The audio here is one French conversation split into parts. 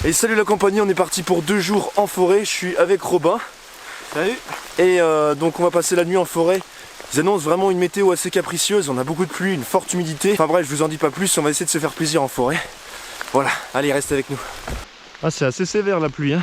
Et salut la compagnie, on est parti pour 2 jours en forêt. Je suis avec Robin. Salut. Et donc on va passer la nuit en forêt. Ils annoncent vraiment une météo assez capricieuse. On a beaucoup de pluie, une forte humidité. Enfin bref, je vous en dis pas plus, on va essayer de se faire plaisir en forêt. Voilà, allez, reste avec nous. Ah, c'est assez sévère la pluie, hein.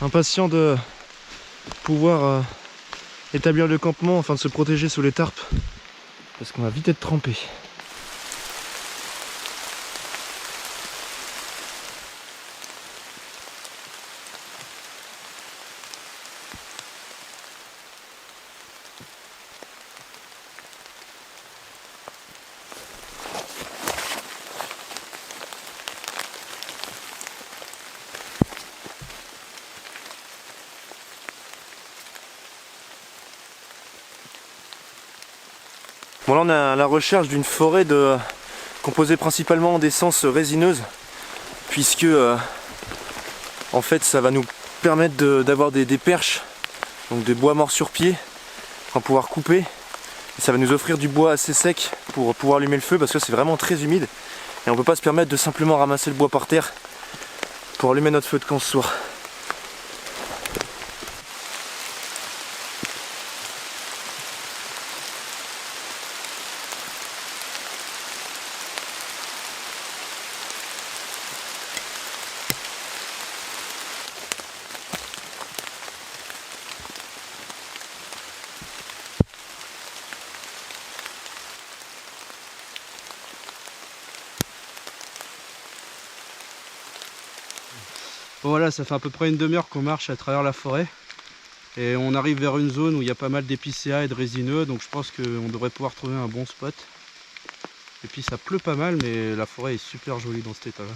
Impatient de pouvoir établir le campement, afin de se protéger sous les tarpes. Parce qu'on va vite être trempé. Bon, là on est à la recherche d'une forêt composée principalement d'essences résineuses, puisque en fait ça va nous permettre d'avoir des perches, donc des bois morts sur pied, qu'on va pouvoir couper. Et ça va nous offrir du bois assez sec pour pouvoir allumer le feu, parce que c'est vraiment très humide et on peut pas se permettre de simplement ramasser le bois par terre pour allumer notre feu de camp ce soir. Bon, voilà, ça fait à peu près une demi-heure qu'on marche à travers la forêt. Et on arrive vers une zone où il y a pas mal d'épicéas et de résineux. Donc je pense qu'on devrait pouvoir trouver un bon spot. Et puis ça pleut pas mal, mais la forêt est super jolie dans cet état-là.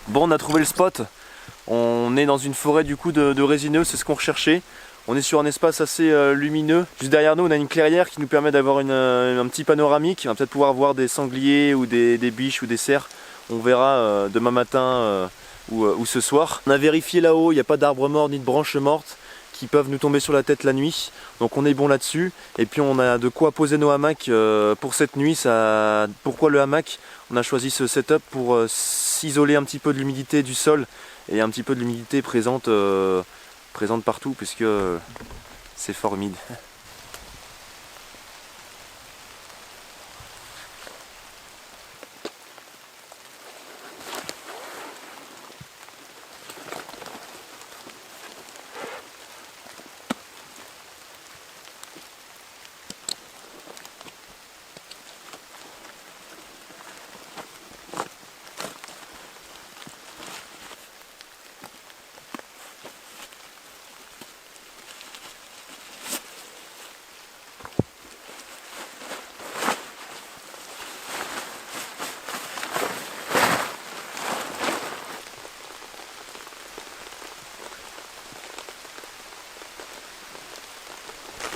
Bon, on a trouvé le spot. On est dans une forêt du coup de résineux, c'est ce qu'on recherchait. On est sur un espace assez lumineux. Juste derrière nous, on a une clairière qui nous permet d'avoir un petit panoramique. On va peut-être pouvoir voir des sangliers ou des biches ou des cerfs. On verra demain matin ou ce soir. On a vérifié là-haut, il n'y a pas d'arbres morts ni de branches mortes qui peuvent nous tomber sur la tête la nuit. Donc on est bon là-dessus. Et puis on a de quoi poser nos hamacs pour cette nuit. Pourquoi le hamac? On a choisi ce setup pour s'isoler un petit peu de l'humidité du sol et un petit peu de l'humidité présente partout, puisque c'est fort humide.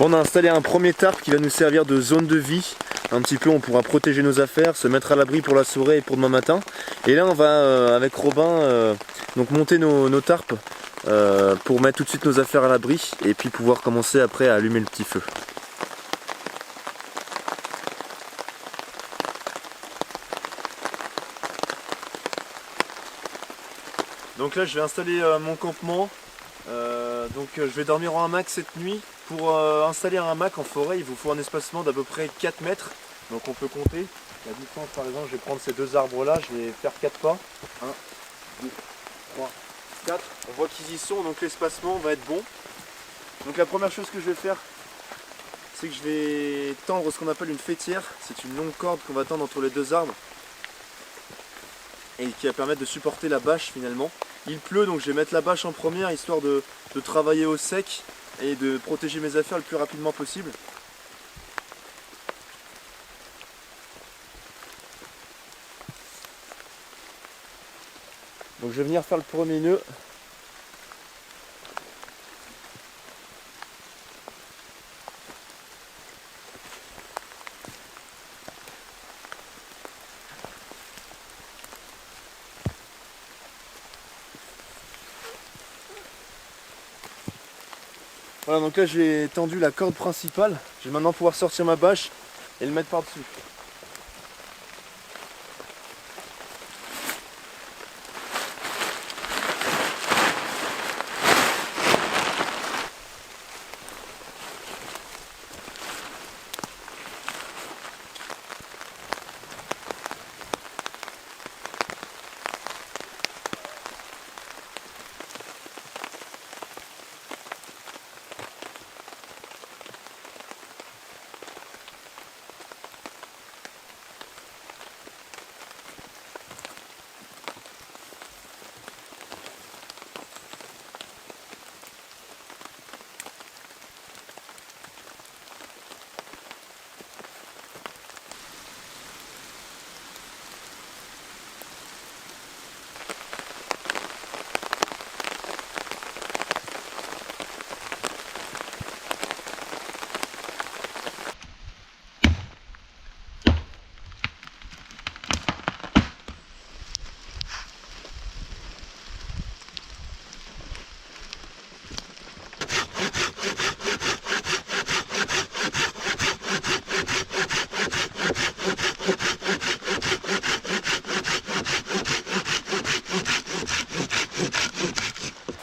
On a installé un premier tarp qui va nous servir de zone de vie. Un petit peu, on pourra protéger nos affaires, se mettre à l'abri pour la soirée et pour demain matin. Et là on va avec Robin donc monter nos tarpes pour mettre tout de suite nos affaires à l'abri et puis pouvoir commencer après à allumer le petit feu. Donc là je vais installer mon campement. Je vais dormir en hamac cette nuit. Pour installer un hamac en forêt, il vous faut un espacement d'à peu près 4 mètres. Donc on peut compter. La distance par exemple, je vais prendre ces 2 arbres là, je vais faire 4 pas. 1, 2, 3, 4. On voit qu'ils y sont, donc l'espacement va être bon. Donc la première chose que je vais faire, c'est que je vais tendre ce qu'on appelle une fêtière. C'est une longue corde qu'on va tendre entre les 2 arbres et qui va permettre de supporter la bâche finalement. Il pleut, donc je vais mettre la bâche en première histoire de travailler au sec et de protéger mes affaires le plus rapidement possible. Donc je vais venir faire le premier nœud. Voilà, donc là j'ai tendu la corde principale. Je vais maintenant pouvoir sortir ma bâche et le mettre par-dessus.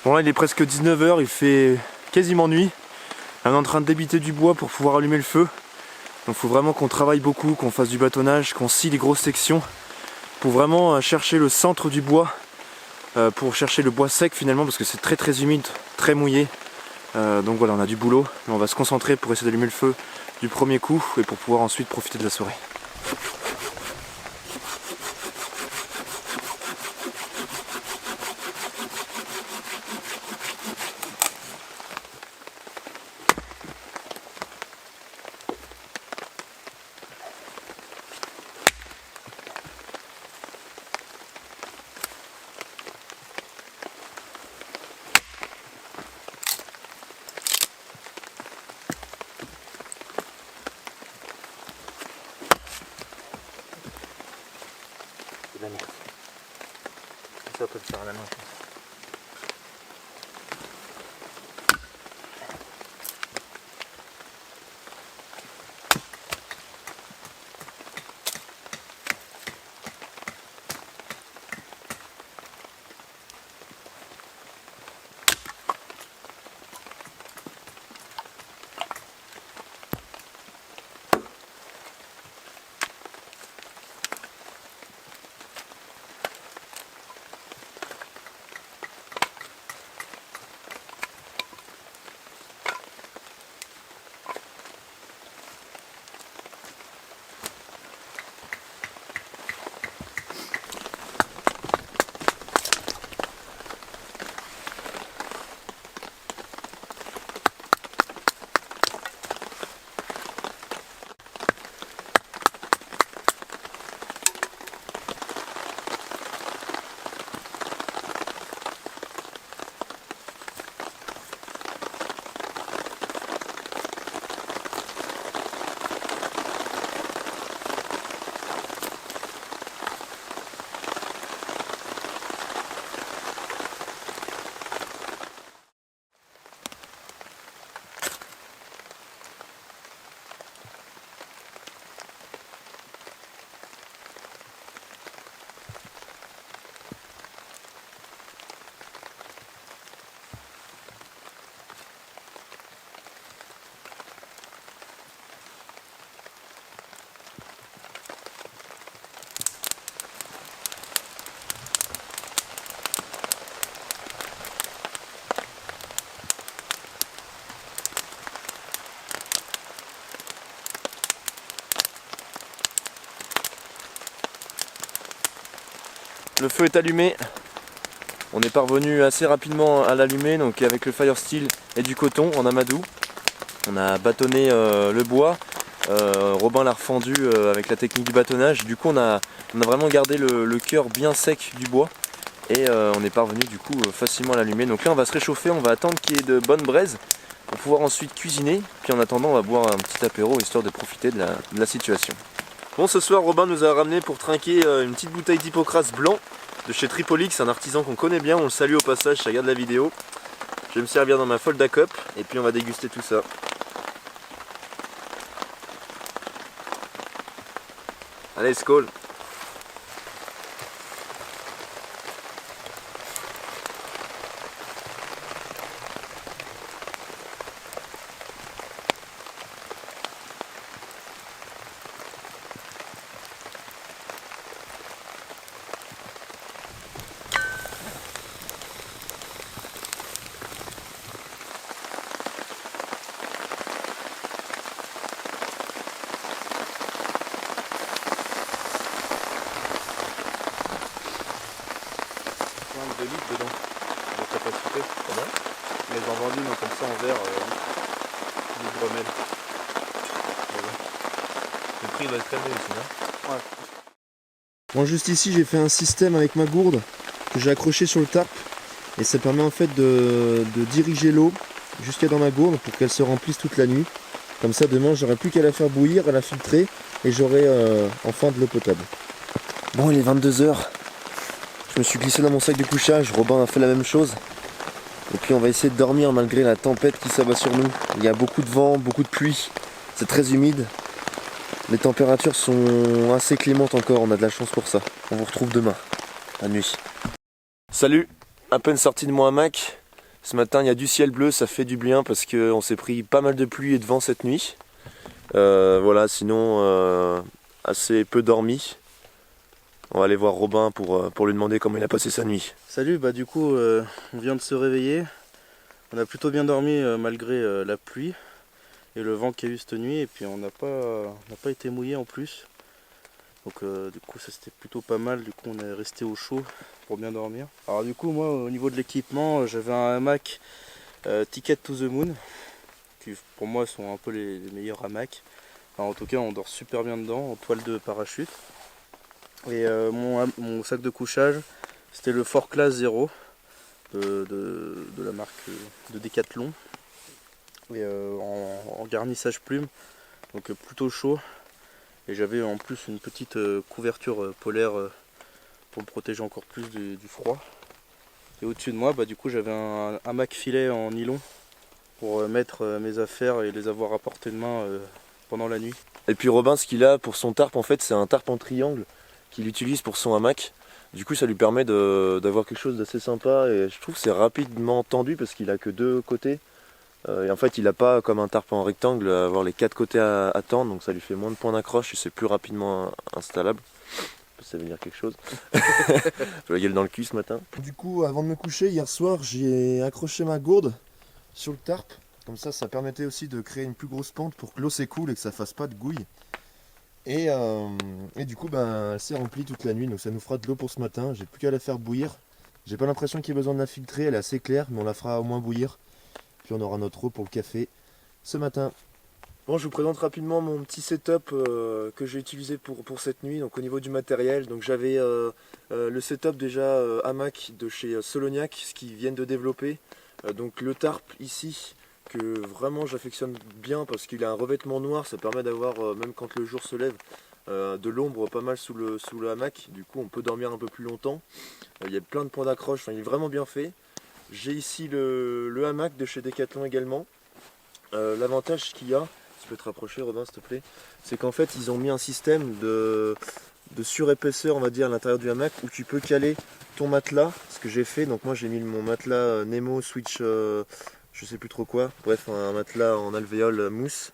Bon là il est presque 19 h, il fait quasiment nuit. On est en train de débiter du bois pour pouvoir allumer le feu. Donc il faut vraiment qu'on travaille beaucoup, qu'on fasse du bâtonnage, qu'on scie les grosses sections pour vraiment chercher le centre du bois, pour chercher le bois sec finalement parce que c'est très humide, très mouillé. Donc voilà, on a du boulot, mais on va se concentrer pour essayer d'allumer le feu du premier coup et pour pouvoir ensuite profiter de la soirée. C'est de la merde. Ça peut le faire à la main. Le feu est allumé, on est parvenu assez rapidement à l'allumer, donc avec le fire steel et du coton en amadou. On a bâtonné le bois, Robin l'a refendu avec la technique du bâtonnage. Du coup on a vraiment gardé le cœur bien sec du bois et on est parvenu du coup facilement à l'allumer. Donc là on va se réchauffer, on va attendre qu'il y ait de bonnes braises pour pouvoir ensuite cuisiner. Puis en attendant on va boire un petit apéro histoire de profiter de la situation. Bon, ce soir Robin nous a ramené pour trinquer une petite bouteille d'Hippocrate blanc de chez Tripolix, un artisan qu'on connaît bien, on le salue au passage, ça regarde la vidéo. vais me servir dans ma Folda Cup et puis on va déguster tout ça. Allez, skål! De litres dedans de capacité, pas mal. Mais ils ont vendu donc comme ça en verre l'hydromel. Voilà. Le prix va être calmé aussi, hein. Ouais. Bon, juste ici j'ai fait un système avec ma gourde que j'ai accroché sur le tarp et ça permet en fait de diriger l'eau jusqu'à dans ma gourde pour qu'elle se remplisse toute la nuit. Comme ça demain j'aurai plus qu'à la faire bouillir, à la filtrer et j'aurai enfin de l'eau potable. Bon, il est 22 h. Je me suis glissé dans mon sac de couchage, Robin a fait la même chose. Et puis on va essayer de dormir malgré la tempête qui s'abat sur nous. Il y a beaucoup de vent, beaucoup de pluie, c'est très humide. Les températures sont assez clémentes encore, on a de la chance pour ça. On vous retrouve demain, à nuit. Salut, à peine sorti de mon hamac. Ce matin il y a du ciel bleu, ça fait du bien parce qu'on s'est pris pas mal de pluie et de vent cette nuit. Voilà, sinon assez peu dormi. On va aller voir Robin pour lui demander comment il a passé sa nuit. Salut, bah du coup on vient de se réveiller. On a plutôt bien dormi malgré la pluie et le vent qu'il y a eu cette nuit. Et puis on n'a pas été mouillé en plus. Donc du coup ça c'était plutôt pas mal. Du coup on est resté au chaud pour bien dormir. Alors du coup moi au niveau de l'équipement j'avais un hamac Ticket to the Moon. Qui pour moi sont un peu les meilleurs hamacs. Enfin, en tout cas on dort super bien dedans en toile de parachute. Et mon sac de couchage, c'était le Fort Class 0 de la marque de Decathlon. Et en garnissage plume, donc plutôt chaud. Et j'avais en plus une petite couverture polaire pour me protéger encore plus du froid. Et au-dessus de moi, bah, du coup, j'avais un hamac filet en nylon pour mettre mes affaires et les avoir à portée de main pendant la nuit. Et puis Robin, ce qu'il a pour son tarp, en fait, c'est un tarp en triangle qu'il utilise pour son hamac. Du coup ça lui permet d'avoir quelque chose d'assez sympa et je trouve que c'est rapidement tendu parce qu'il a que deux côtés. Et en fait il n'a pas comme un tarp en rectangle à avoir les quatre côtés à tendre, donc ça lui fait moins de points d'accroche et c'est plus rapidement installable. Ça veut dire quelque chose. J'ai la gueule dans le cul ce matin. Du coup avant de me coucher hier soir j'ai accroché ma gourde sur le tarp. Comme ça permettait aussi de créer une plus grosse pente pour que l'eau s'écoule et que ça fasse pas de gouille. Et du coup elle s'est remplie toute la nuit, donc ça nous fera de l'eau pour ce matin. J'ai plus qu'à la faire bouillir. J'ai pas l'impression qu'il y ait besoin de la filtrer, elle est assez claire, mais on la fera au moins bouillir. Puis on aura notre eau pour le café ce matin. Bon, je vous présente rapidement mon petit setup que j'ai utilisé pour cette nuit. Donc au niveau du matériel, donc j'avais le setup déjà hamac de chez Soloniac, ce qu'ils viennent de développer. Donc le tarp ici, que vraiment j'affectionne bien parce qu'il a un revêtement noir, ça permet d'avoir, même quand le jour se lève, de l'ombre pas mal sous le hamac. Du coup on peut dormir un peu plus longtemps. Il y a plein de points d'accroche, enfin, il est vraiment bien fait. J'ai ici le hamac de chez Decathlon également. L'avantage qu'il y a, tu peux te rapprocher Robin s'il te plaît, c'est qu'en fait ils ont mis un système de surépaisseur on va dire à l'intérieur du hamac où tu peux caler ton matelas, ce que j'ai fait. Donc moi j'ai mis mon matelas Nemo Switch je sais plus trop quoi, bref un matelas en alvéole mousse.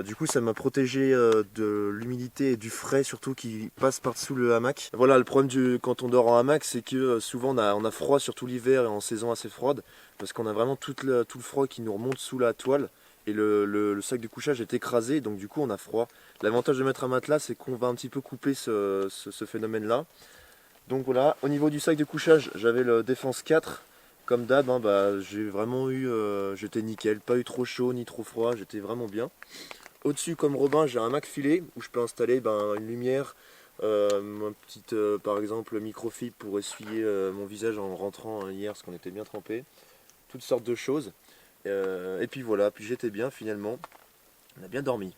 Du coup ça m'a protégé de l'humidité et du frais surtout qui passe par-dessous le hamac. Voilà le problème quand on dort en hamac, c'est que souvent on a froid surtout l'hiver et en saison assez froide parce qu'on a vraiment tout le froid qui nous remonte sous la toile et le sac de couchage est écrasé, donc du coup on a froid. L'avantage de mettre un matelas, c'est qu'on va un petit peu couper ce phénomène là. Donc voilà, au niveau du sac de couchage j'avais le Défense 4. Comme d'hab, j'ai vraiment eu, j'étais nickel, pas eu trop chaud ni trop froid, j'étais vraiment bien. Au-dessus, comme Robin, j'ai un hamac filet où je peux installer une lumière, une petite, par exemple, microfibre pour essuyer mon visage en rentrant hier parce qu'on était bien trempé. Toutes sortes de choses. Et puis voilà, puis j'étais bien finalement. On a bien dormi.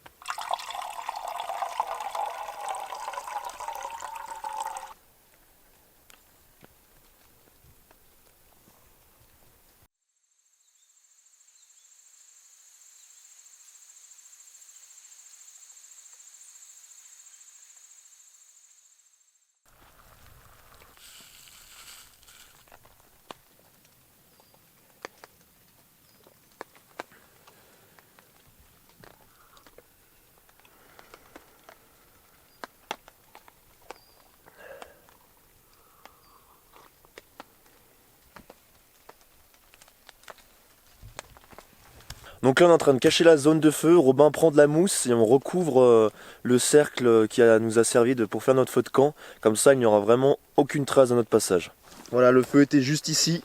Donc là on est en train de cacher la zone de feu, Robin prend de la mousse et on recouvre le cercle qui nous a servi pour faire notre feu de camp. Comme ça il n'y aura vraiment aucune trace de notre passage. Voilà, le feu était juste ici.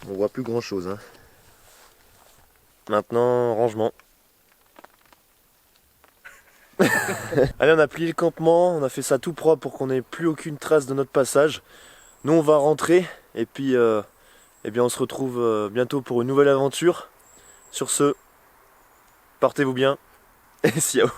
On voit plus grand chose. Hein. Maintenant, rangement. Allez, on a plié le campement, on a fait ça tout propre pour qu'on n'ait plus aucune trace de notre passage. Nous on va rentrer et puis eh bien, on se retrouve bientôt pour une nouvelle aventure. Sur ce, portez-vous bien et ciao.